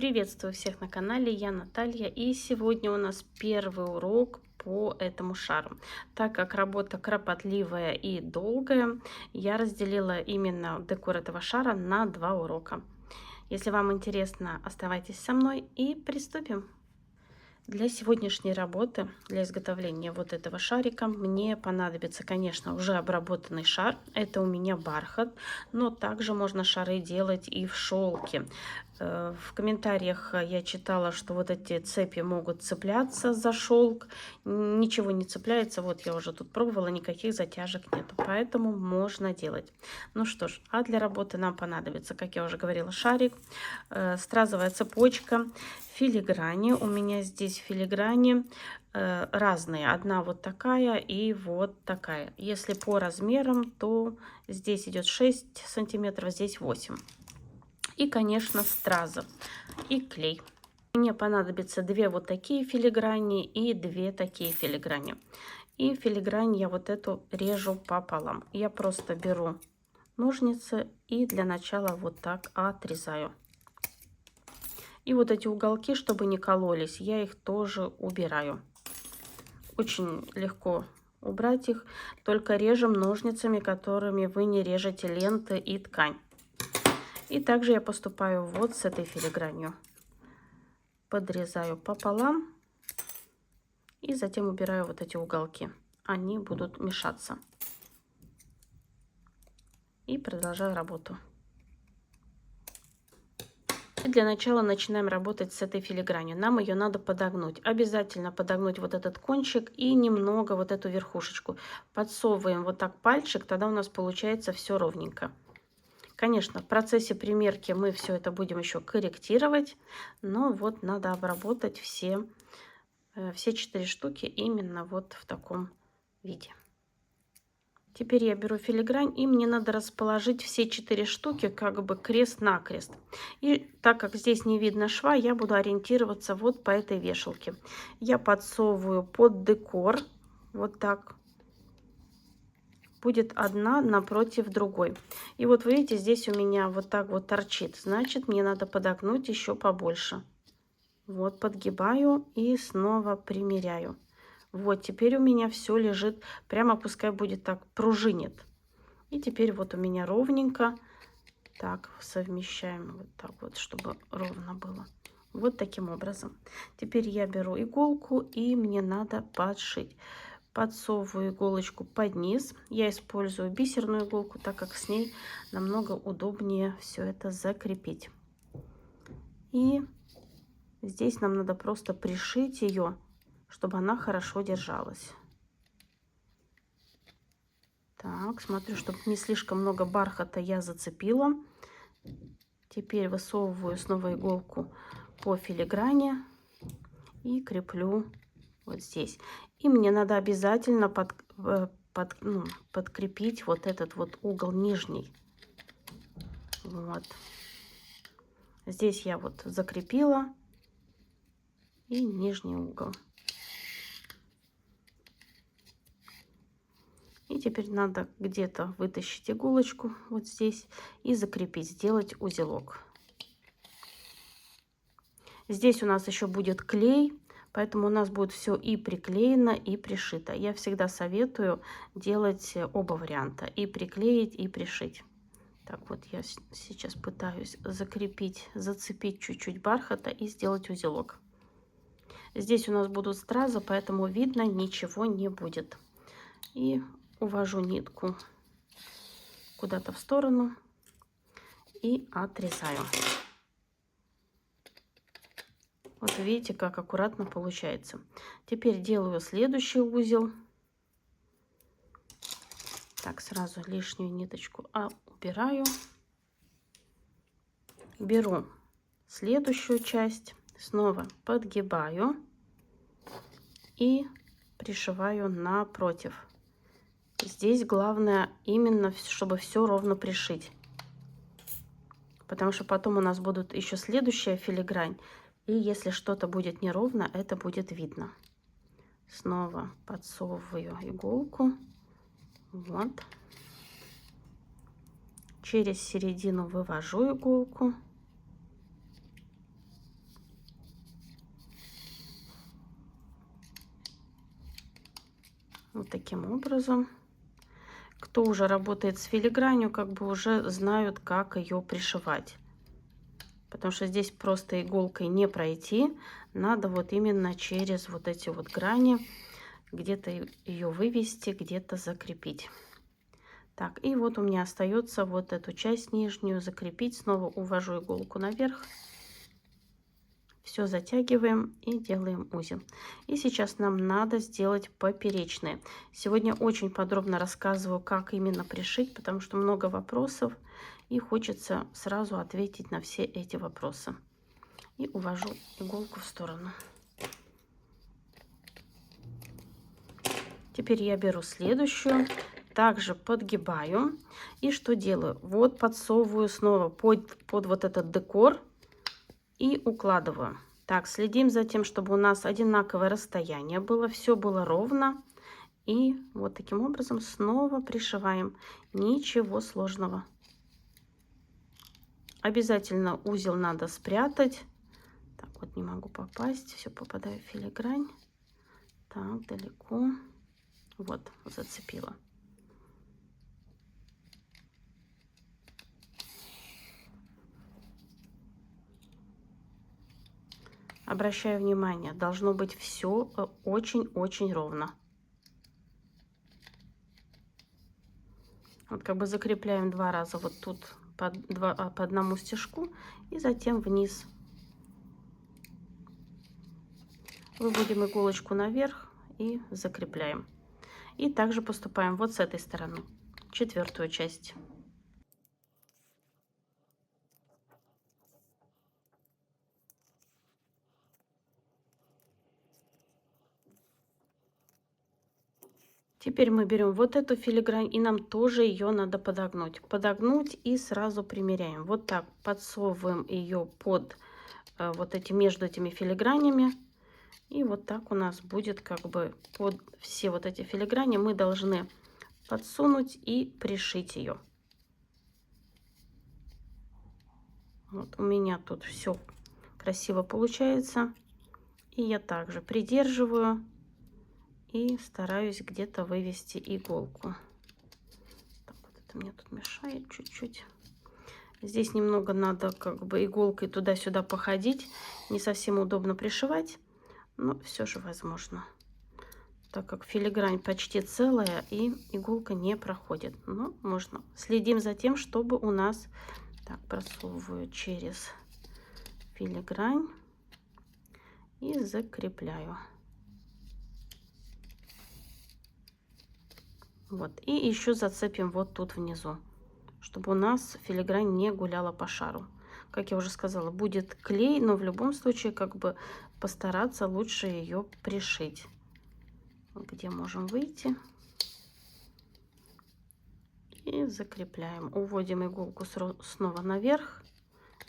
Приветствую всех на канале, я Наталья, и сегодня у нас первый урок по этому шару. Так как работа кропотливая и долгая, я разделила именно декор этого шара на 2 урока. Если вам интересно, оставайтесь со мной и приступим. Для сегодняшней работы, для изготовления вот этого шарика, мне понадобится, конечно, уже обработанный шар. Это у меня бархат, но также можно шары делать и в шелке. В комментариях я читала, что вот эти цепи могут цепляться за шелк. Ничего не цепляется. Вот я уже тут пробовала, никаких затяжек нету. Поэтому можно делать. Ну что ж, а для работы нам понадобится, как я уже говорила, шарик, стразовая цепочка, филиграни. У меня здесь филиграни разные. Одна вот такая и вот такая. Если по размерам, то здесь идет 6 сантиметров, здесь 8. И, конечно, страза и клей. Мне понадобится 2 вот такие филиграни и 2 такие филиграни. И филигрань я вот эту режу пополам. Я просто беру ножницы и для начала вот так отрезаю. И вот эти уголки, чтобы не кололись, я их тоже убираю. Очень легко убрать их, только режем ножницами, которыми вы не режете ленты и ткань. И также я поступаю вот с этой филигранью. Подрезаю пополам и затем убираю вот эти уголки. Они будут мешаться. И продолжаю работу. И для начала начинаем работать с этой филигранью. Нам ее надо подогнуть. Обязательно подогнуть вот этот кончик и немного вот эту верхушечку. Подсовываем вот так пальчик, тогда у нас получается все ровненько. Конечно, в процессе примерки мы все это будем еще корректировать, но вот надо обработать все 4 штуки именно вот в таком виде. Теперь я беру филигрань, и мне надо расположить все 4 штуки как бы крест-накрест. И так как здесь не видно шва, я буду ориентироваться вот по этой вешалке. Я подсовываю под декор, вот так. Будет одна напротив другой. И вот вы видите, здесь у меня вот так вот торчит. Значит, мне надо подогнуть еще побольше. Вот подгибаю и снова примеряю. Вот теперь у меня все лежит, прямо пускай будет так, пружинит. И теперь вот у меня ровненько. Так, совмещаем вот так вот, чтобы ровно было. Вот таким образом. Теперь я беру иголку и мне надо подшить. Подсовываю иголочку под низ. Я использую бисерную иголку, так как с ней намного удобнее все это закрепить. И здесь нам надо просто пришить ее, чтобы она хорошо держалась. Так, смотрю, чтобы не слишком много бархата я зацепила. Теперь высовываю снова иголку по филиграни и креплю вот здесь. И мне надо обязательно подкрепить вот этот вот угол нижний. Вот. Здесь я вот закрепила и нижний угол. И теперь надо где-то вытащить иголочку вот здесь и закрепить, сделать узелок. Здесь у нас еще будет клей, поэтому у нас будет все и приклеено, и пришито. Я всегда советую делать оба варианта: и приклеить, и пришить. Так, вот я сейчас пытаюсь закрепить, зацепить чуть-чуть бархата и сделать узелок. Здесь у нас будут стразы, поэтому видно ничего не будет. И увожу нитку куда-то в сторону и отрезаю. Вот видите, как аккуратно получается. Теперь делаю следующий узел. Так, сразу лишнюю ниточку убираю. Беру следующую часть, снова подгибаю и пришиваю напротив. Здесь главное именно, чтобы все ровно пришить. Потому что потом у нас будут еще следующая филигрань. И если что-то будет неровно, это будет видно. Снова подсовываю иголку. Вот. Через середину вывожу иголку. Вот таким образом. Кто уже работает с филигранью, как бы уже знают, как ее пришивать. Потому что здесь просто иголкой не пройти. Надо вот именно через вот эти вот грани где-то ее вывести, где-то закрепить. Так, и вот у меня остается вот эту часть нижнюю закрепить. Снова увожу иголку наверх. Все затягиваем и делаем узел. И сейчас нам надо сделать поперечные. Сегодня очень подробно рассказываю, как именно пришить, потому что много вопросов. И хочется сразу ответить на все эти вопросы. И увожу иголку в сторону. Теперь я беру следующую. Также подгибаю. И что делаю? Вот подсовываю снова под вот этот декор. И укладываю. Так, следим за тем, чтобы у нас одинаковое расстояние было. Все было ровно. И вот таким образом снова пришиваем. Ничего сложного. Обязательно узел надо спрятать. Так, вот не могу попасть. Все, попадаю в филигрань. Так, далеко. Вот, зацепила. Обращаю внимание, должно быть все очень-очень ровно. Вот как бы закрепляем 2 раза вот тут по одному стежку и затем вниз. Выводим иголочку наверх и закрепляем. И также поступаем вот с этой стороны, четвертую часть. Теперь мы берем вот эту филигрань, и нам тоже ее надо подогнуть. Подогнуть и сразу примеряем. Вот так подсовываем ее под вот эти, между этими филигранями. И вот так у нас будет как бы под все вот эти филиграни мы должны подсунуть и пришить ее. Вот у меня тут все красиво получается. И я также придерживаю и стараюсь где-то вывести иголку. Так, вот это мне тут мешает чуть-чуть. Здесь немного надо как бы иголкой туда-сюда походить. Не совсем удобно пришивать, но все же возможно. Так как филигрань почти целая и иголка не проходит. Но можно. Следим за тем, чтобы у нас... Так, просовываю через филигрань и закрепляю. Вот. И еще зацепим вот тут внизу, чтобы у нас филигрань не гуляла по шару. Как я уже сказала, будет клей, но в любом случае как бы постараться лучше ее пришить. Где можем выйти. И закрепляем. Уводим иголку снова наверх.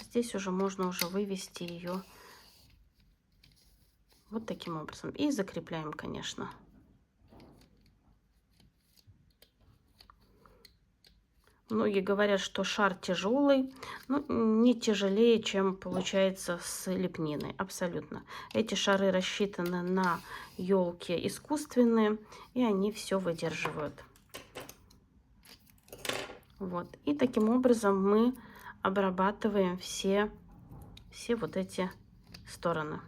Здесь уже можно уже вывести ее вот таким образом. И закрепляем, конечно. Многие говорят, что шар тяжелый, но не тяжелее, чем получается с лепниной. Абсолютно. Эти шары рассчитаны на елки искусственные, и они все выдерживают. Вот. И таким образом мы обрабатываем все вот эти стороны.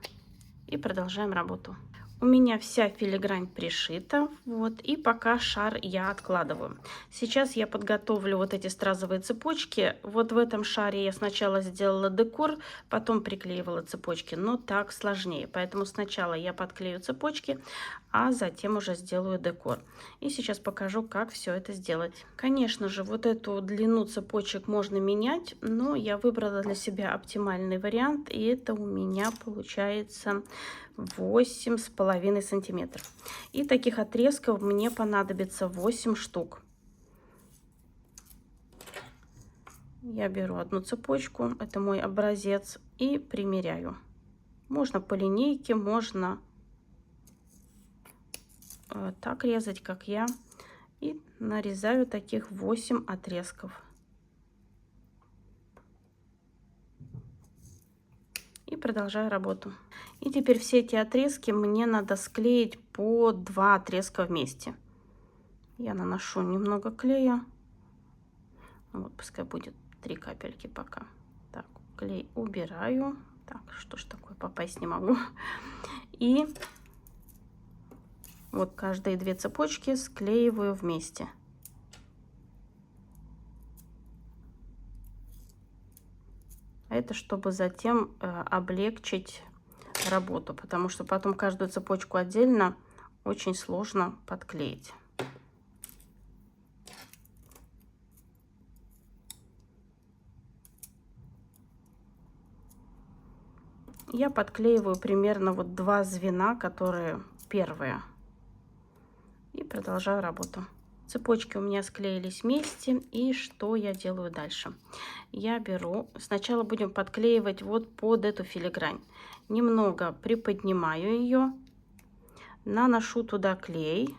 И продолжаем работу. У меня вся филигрань пришита, вот, и пока шар я откладываю. Сейчас я подготовлю вот эти стразовые цепочки. Вот в этом шаре я сначала сделала декор, потом приклеивала цепочки, но так сложнее. Поэтому сначала я подклею цепочки, а затем уже сделаю декор. И сейчас покажу, как все это сделать. Конечно же, вот эту длину цепочек можно менять, но я выбрала для себя оптимальный вариант, и это у меня получается 8,5 сантиметров. И таких отрезков мне понадобится 8 штук. Я беру одну цепочку, это мой образец, и примеряю. Можно по линейке, можно так резать, как я. И нарезаю таких 8 отрезков. И продолжаю работу. И теперь все эти отрезки мне надо склеить по 2 отрезка вместе. Я наношу немного клея. Вот, пускай будет 3 капельки пока. Так, клей убираю. Так, что ж такое, попасть не могу. И вот каждые 2 цепочки склеиваю вместе. Это чтобы затем облегчить работу, потому что потом каждую цепочку отдельно очень сложно подклеить. Я подклеиваю примерно вот 2 звена, которые первые. И продолжаю работу. Цепочки у меня склеились вместе. И что я делаю дальше? Я беру, сначала будем подклеивать вот под эту филигрань. Немного приподнимаю ее, наношу туда клей.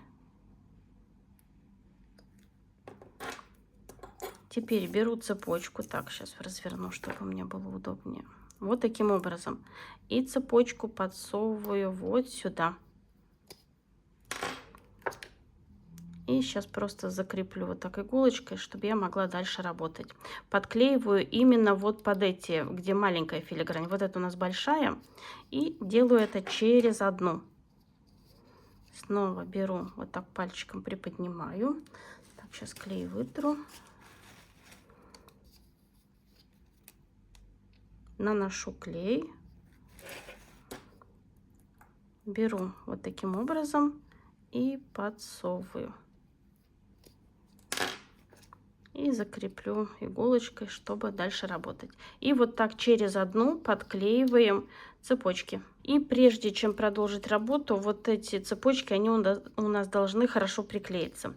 Теперь беру цепочку. Так, сейчас разверну, чтобы мне было удобнее. Вот таким образом. И цепочку подсовываю вот сюда. И сейчас просто закреплю вот так иголочкой, чтобы я могла дальше работать. Подклеиваю именно вот под эти, где маленькая филигрань. Вот это у нас большая. И делаю это через одну. Снова беру, вот так пальчиком приподнимаю. Так, сейчас клей вытру. Наношу клей. Беру вот таким образом и подсовываю. И закреплю иголочкой, чтобы дальше работать. И вот так через одну подклеиваем цепочки. И прежде чем продолжить работу, вот эти цепочки, они у нас должны хорошо приклеиться.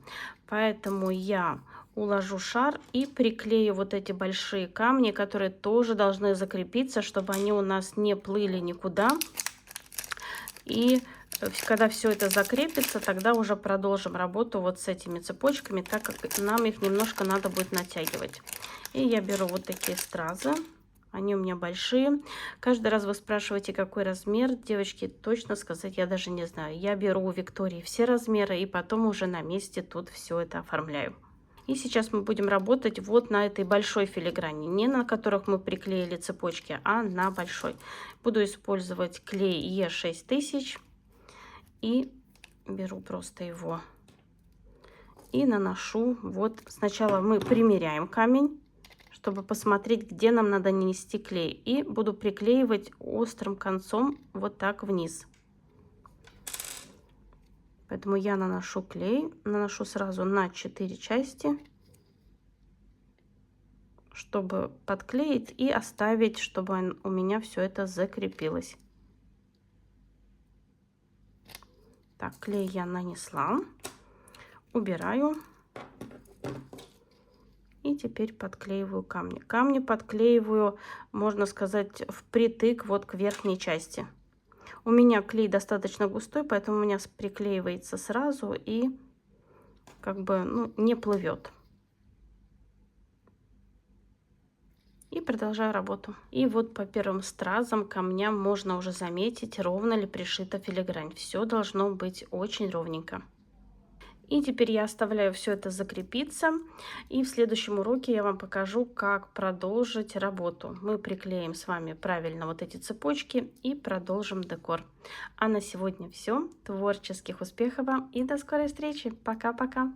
Поэтому я уложу шар и приклею вот эти большие камни, которые тоже должны закрепиться, чтобы они у нас не плыли никуда. И когда все это закрепится, тогда уже продолжим работу вот с этими цепочками, так как нам их немножко надо будет натягивать. И я беру вот такие стразы. Они у меня большие. Каждый раз вы спрашиваете, какой размер. Девочки, точно сказать я даже не знаю. Я беру у Виктории все размеры и потом уже на месте тут все это оформляю. И сейчас мы будем работать вот на этой большой филиграни. Не на которых мы приклеили цепочки, а на большой. Буду использовать клей Е6000. И беру просто его и наношу. Вот сначала мы примеряем камень, чтобы посмотреть, где нам надо нанести клей. И буду приклеивать острым концом вот так вниз. Поэтому я наношу клей, наношу сразу на 4 части, чтобы подклеить и оставить, чтобы у меня все это закрепилось. Так, клей я нанесла, убираю. И теперь подклеиваю камни. Камни подклеиваю, можно сказать, впритык вот к верхней части. У меня клей достаточно густой, поэтому у меня приклеивается сразу и как бы не плывет. И продолжаю работу. И вот по первым стразам, камням можно уже заметить, ровно ли пришита филигрань. Все должно быть очень ровненько. И теперь я оставляю все это закрепиться. И в следующем уроке я вам покажу, как продолжить работу. Мы приклеим с вами правильно вот эти цепочки и продолжим декор. А на сегодня все. Творческих успехов вам и до скорой встречи. Пока-пока.